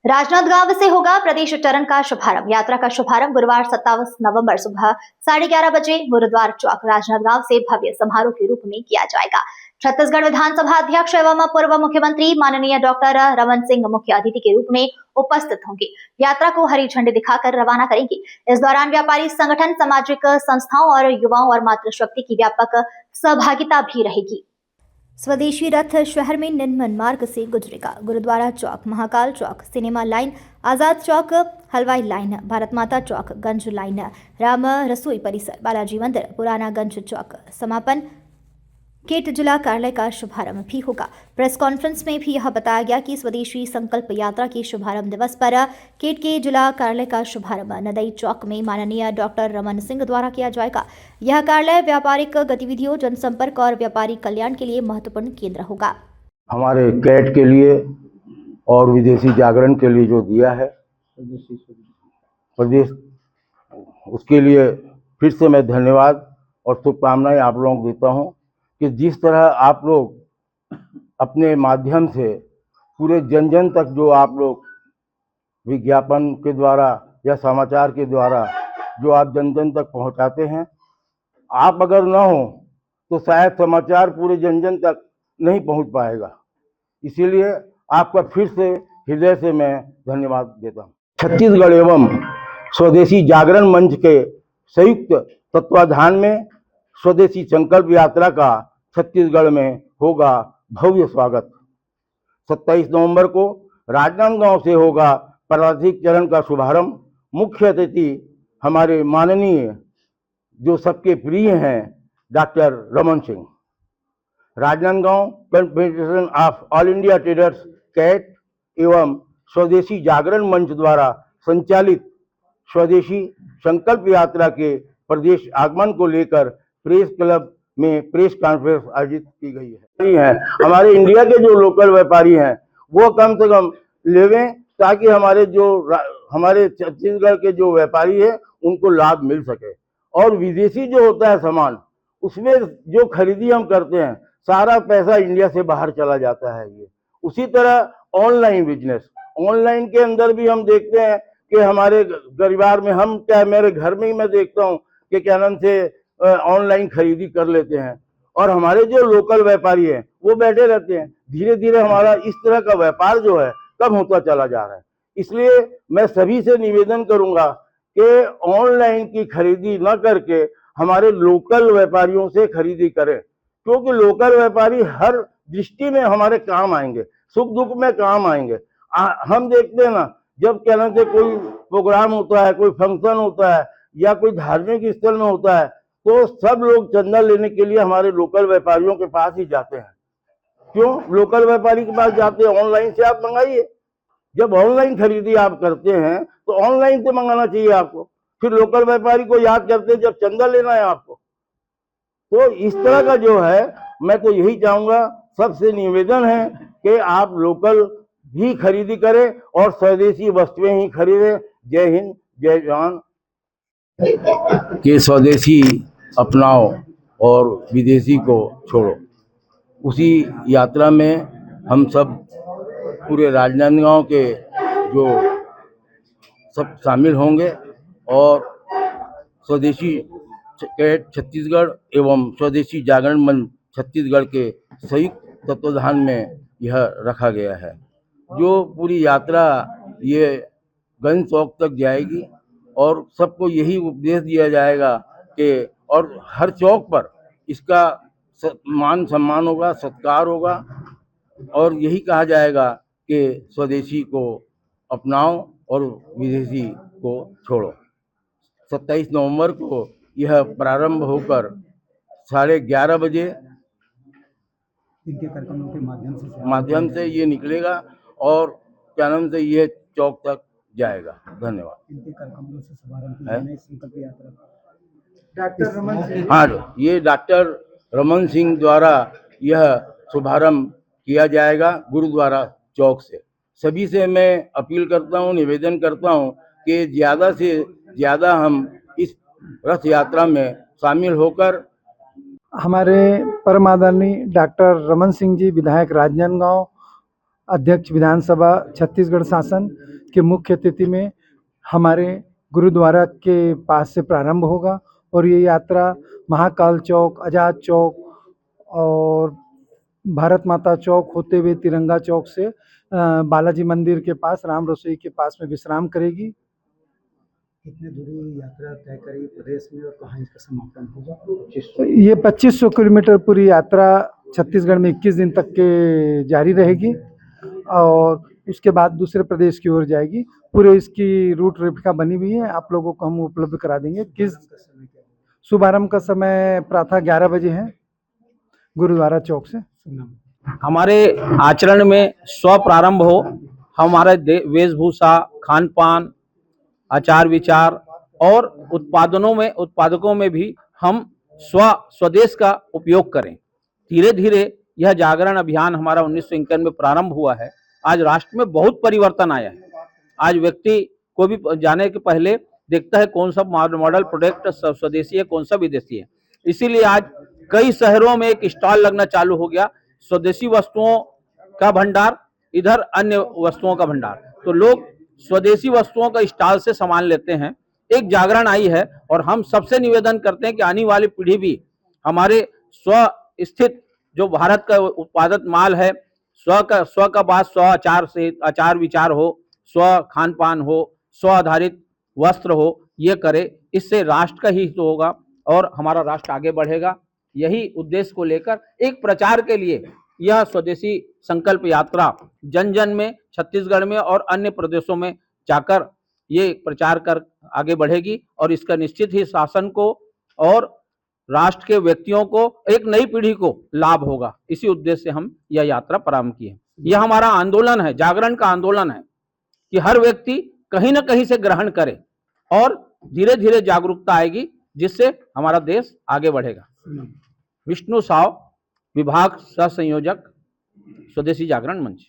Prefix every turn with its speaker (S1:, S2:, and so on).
S1: राजनांदगांव से होगा प्रदेश चरण का शुभारंभ। यात्रा का शुभारंभ गुरुवार 27 नवंबर सुबह 11:30 बजे गुरुद्वारा चौक राजनांदगांव से भव्य समारोह के रूप में किया जाएगा। छत्तीसगढ़ विधानसभा अध्यक्ष एवं पूर्व मुख्यमंत्री माननीय डॉक्टर रमन सिंह मुख्य अतिथि के रूप में उपस्थित होंगे। यात्रा को हरी झंडी दिखाकर रवाना करेंगे। इस दौरान व्यापारी संगठन, सामाजिक संस्थाओं और युवाओं और मातृशक्ति की व्यापक सहभागिता भी रहेगी। स्वदेशी रथ शहर में निम्न मार्ग से गुजरेगा। गुरुद्वारा चौक, महाकाल चौक, सिनेमा लाइन, आजाद चौक, हलवाई लाइन, भारत माता चौक, गंज लाइन, राम रसोई परिसर, बालाजी मंदिर, पुराना गंज चौक। समापन केट जिला कार्यालय का शुभारंभ भी होगा। प्रेस कॉन्फ्रेंस में भी यह बताया गया कि स्वदेशी संकल्प यात्रा के शुभारंभ दिवस पर केट के जिला कार्यालय का शुभारंभ नदई चौक में माननीय डॉक्टर रमन सिंह द्वारा किया जाएगा। यह कार्यालय व्यापारिक गतिविधियों, जनसंपर्क और व्यापारी कल्याण के लिए महत्वपूर्ण केंद्र होगा।
S2: हमारे कैट के लिए और विदेशी जागरण के लिए जो दिया है प्रदेश, उसके लिए फिर से मैं धन्यवाद और शुभकामनाएं आप लोगों को देता हूं कि जिस तरह आप लोग अपने माध्यम से पूरे जन जन तक जो आप लोग विज्ञापन के द्वारा या समाचार के द्वारा जो आप जन जन तक पहुंचाते हैं, आप अगर ना हो तो शायद समाचार पूरे जन जन तक नहीं पहुंच पाएगा। इसीलिए आपका फिर से हृदय से मैं धन्यवाद देता हूं। छत्तीसगढ़ एवं स्वदेशी जागरण मंच के संयुक्त तत्वाधान में स्वदेशी संकल्प यात्रा का छत्तीसगढ़ में होगा भव्य स्वागत। 27 नवंबर को राजनांदगांव से होगा प्रादेशिक चरण का शुभारंभ। मुख्य अतिथि हमारे माननीय जो सबके प्रिय हैं doctor Raman Singh. Rajnandgaon confederation of all India traders CAT एवं स्वदेशी जागरण मंच द्वारा संचालित स्वदेशी संकल्प यात्रा के प्रदेश आगमन को लेकर प्रेस क्लब में प्रेस कॉन्फ्रेंस आयोजित की गई है। हमारे इंडिया के जो लोकल व्यापारी हैं वो कम से कम लेवें ताकि हमारे छत्तीसगढ़ के जो व्यापारी हैं उनको लाभ मिल सके। और विदेशी जो होता है सामान, उसमें जो खरीदी हम करते हैं सारा पैसा इंडिया से बाहर चला जाता है। ये उसी तरह ऑनलाइन बिजनेस, ऑनलाइन के अंदर भी हम देखते हैं कि हमारे परिवार में हम क्या, मेरे घर में ही मैं देखता हूँ कि क्या नाम से ऑनलाइन खरीदी कर लेते हैं और हमारे जो लोकल व्यापारी हैं वो बैठे रहते हैं। धीरे धीरे हमारा इस तरह का व्यापार जो है कम होता चला जा रहा है। इसलिए मैं सभी से निवेदन करूंगा कि ऑनलाइन की खरीदी न करके हमारे लोकल व्यापारियों से खरीदी करें, क्योंकि लोकल व्यापारी हर दृष्टि में हमारे काम आएंगे, सुख दुख में काम आएंगे। हम देखते हैं ना, जब क्या नाम से कोई प्रोग्राम होता है, कोई फंक्शन होता है या कोई धार्मिक स्थल में होता है तो सब लोग चंदा लेने के लिए हमारे लोकल व्यापारियों के पास ही जाते हैं। क्यों लोकल व्यापारी के पास जाते हैं? ऑनलाइन से आप मंगाइए। जब ऑनलाइन खरीदी आप करते हैं तो ऑनलाइन से मंगाना चाहिए आपको। फिर लोकल व्यापारी को याद करते हैं जब चंदा लेना है आपको। तो इस तरह का जो है, मैं तो यही चाहूंगा, सबसे निवेदन है कि आप लोकल भी खरीदी करें और स्वदेशी वस्तुएं ही खरीदें। जय हिंद, जय जवान। कि स्वदेशी अपनाओ और विदेशी को छोड़ो। उसी यात्रा में हम सब पूरे राजनांदगांव के जो सब शामिल होंगे और स्वदेशी कैट छत्तीसगढ़ एवं स्वदेशी जागरण मंच छत्तीसगढ़ के संयुक्त तत्वाधान में यह रखा गया है। जो पूरी यात्रा ये गंज चौक तक जाएगी और सबको यही उपदेश दिया जाएगा कि और हर चौक पर इसका मान सम्मान होगा, सत्कार होगा और यही कहा जाएगा कि स्वदेशी को अपनाओ और विदेशी को छोड़ो। 27 नवंबर को यह प्रारंभ होकर 11:30 बजे
S3: इनके कार्यक्रमों के
S2: माध्यम से ये निकलेगा और क्या नाम से ये चौक तक जाएगा। धन्यवाद।
S3: इनके कार्यक्रमों से शुभारंभ है संकल्प यात्रा
S2: डॉक्टर रमन सिंह। हाँ, ये डॉक्टर रमन सिंह द्वारा यह शुभारंभ किया जाएगा गुरुद्वारा चौक से। सभी से मैं अपील करता हूँ, निवेदन करता हूँ कि ज़्यादा से ज़्यादा हम इस रथ यात्रा में शामिल होकर
S3: हमारे परम आदरणीय डॉक्टर रमन सिंह जी, विधायक राजनांदगांव अध्यक्ष विधानसभा छत्तीसगढ़ शासन के मुख्य अतिथि में हमारे गुरुद्वारा के पास से प्रारंभ होगा और ये यात्रा महाकाल चौक, आज़ाद चौक और भारत माता चौक होते हुए तिरंगा चौक से बालाजी मंदिर के पास राम रसोई के पास में विश्राम करेगी। कितने दूरी यात्रा तय करेगी प्रदेश में और कहाँ इसका समापन होगा? ये 2500 किलोमीटर पूरी यात्रा छत्तीसगढ़ में 21 दिन तक के जारी रहेगी और उसके बाद दूसरे प्रदेश की ओर जाएगी। पूरे इसकी रूट रेखा बनी हुई है, आप लोगों को हम उपलब्ध करा देंगे। किस शुभारंभ का समय प्रातः 11 बजे है गुरुद्वारा चौक से।
S4: हमारे आचरण में स्व प्रारंभ हो, हमारे वेशभूषा, खान पान, आचार विचार और उत्पादकों में भी हम स्वदेश का उपयोग करें। धीरे धीरे यह जागरण अभियान हमारा 1951 में प्रारंभ हुआ है। आज राष्ट्र में बहुत परिवर्तन आया है। आज व्यक्ति को भी जाने के पहले देखता है कौन सा मॉडल प्रोडक्ट स्वदेशी है, कौन सा विदेशी है। इसीलिए आज कई शहरों में एक स्टॉल लगना चालू हो गया, स्वदेशी वस्तुओं का भंडार, इधर अन्य वस्तुओं का भंडार। तो लोग स्वदेशी वस्तुओं का स्टॉल से सामान लेते हैं। एक जागरण आई है और हम सबसे निवेदन करते हैं कि आने वाली पीढ़ी भी हमारे स्व स्थित जो भारत का उत्पादित माल है, स्व का बात स्व आचार से आचार विचार हो, स्व खान पान हो, स्व आधारित वस्त्र हो, ये करे। इससे राष्ट्र का ही हित होगा और हमारा राष्ट्र आगे बढ़ेगा। यही उद्देश्य को लेकर एक प्रचार के लिए यह स्वदेशी संकल्प यात्रा जन जन में, छत्तीसगढ़ में और अन्य प्रदेशों में जाकर ये प्रचार कर आगे बढ़ेगी और इसका निश्चित ही शासन को और राष्ट्र के व्यक्तियों को, एक नई पीढ़ी को लाभ होगा। इसी उद्देश्य से हम यह यात्रा प्रारंभ की है। यह हमारा आंदोलन है, जागरण का आंदोलन है कि हर व्यक्ति कहीं ना कहीं से ग्रहण करे और धीरे धीरे जागरूकता आएगी, जिससे हमारा देश आगे बढ़ेगा। विष्णु साव, विभाग सह संयोजक, स्वदेशी जागरण मंच।